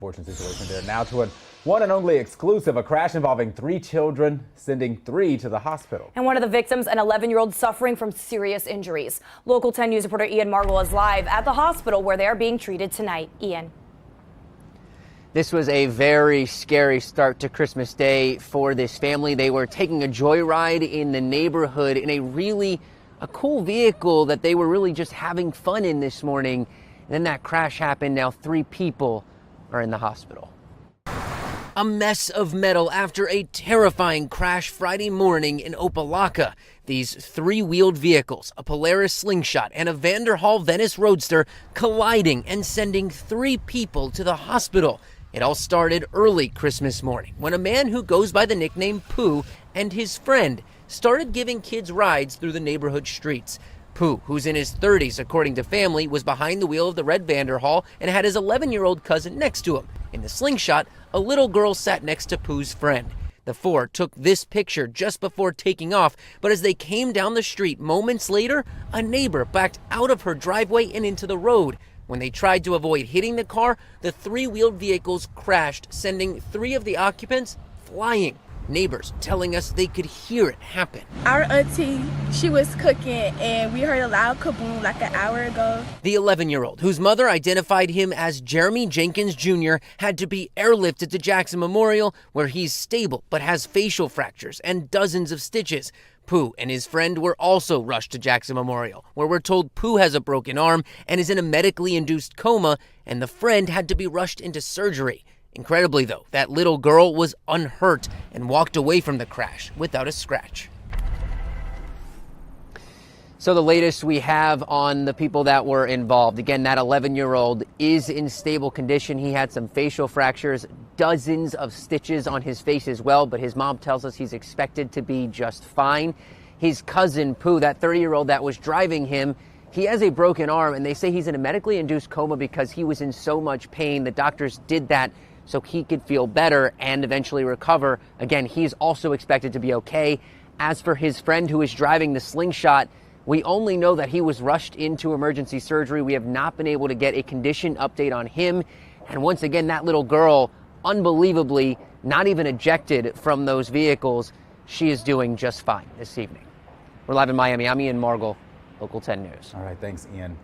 Fortunate situation there. Now to one and only exclusive, a crash involving 3 children, sending 3 to the hospital. And one of the victims, an 11-year-old suffering from serious injuries. Local 10 News reporter Ian Margle is live at the hospital where they're being treated tonight. Ian. This was a very scary start to Christmas Day for this family. They were taking a joyride in the neighborhood in a cool vehicle that they were really just having fun in this morning. And then that crash happened. Now 3 people are in the hospital. A mess of metal after a terrifying crash Friday morning in Opa Locka. These 3-wheeled vehicles, a Polaris Slingshot and a Vanderhall Venice Roadster, colliding and sending 3 people to the hospital. It all started early Christmas morning when a man who goes by the nickname Pooh and his friend started giving kids rides through the neighborhood streets. Pooh, who's in his 30s according to family, was behind the wheel of the red Vanderhall and had his 11-year-old cousin next to him. In the Slingshot, a little girl sat next to Pooh's friend. The 4 took this picture just before taking off, but as they came down the street moments later, a neighbor backed out of her driveway and into the road. When they tried to avoid hitting the car, the 3-wheeled vehicles crashed, sending 3 of the occupants flying. Neighbors telling us they could hear it happen. Our auntie, she was cooking and we heard a loud kaboom like an hour ago. The 11-year-old, whose mother identified him as Jeremy Jenkins Jr., had to be airlifted to Jackson Memorial, where he's stable but has facial fractures and dozens of stitches. Pooh and his friend were also rushed to Jackson Memorial, where we're told Pooh has a broken arm and is in a medically induced coma, and the friend had to be rushed into surgery. Incredibly, though, that little girl was unhurt and walked away from the crash without a scratch. So the latest we have on the people that were involved. Again, that 11-year-old is in stable condition. He had some facial fractures, dozens of stitches on his face as well, but his mom tells us he's expected to be just fine. His cousin, Pooh, that 30-year-old that was driving him, he has a broken arm, and they say he's in a medically induced coma because he was in so much pain. The doctors did that so he could feel better and eventually recover. Again, he's also expected to be okay. As for his friend who is driving the Slingshot, we only know that he was rushed into emergency surgery. We have not been able to get a condition update on him. And once again, that little girl, unbelievably, not even ejected from those vehicles. She is doing just fine this evening. We're live in Miami. I'm Ian Margle, Local 10 News. All right, thanks, Ian.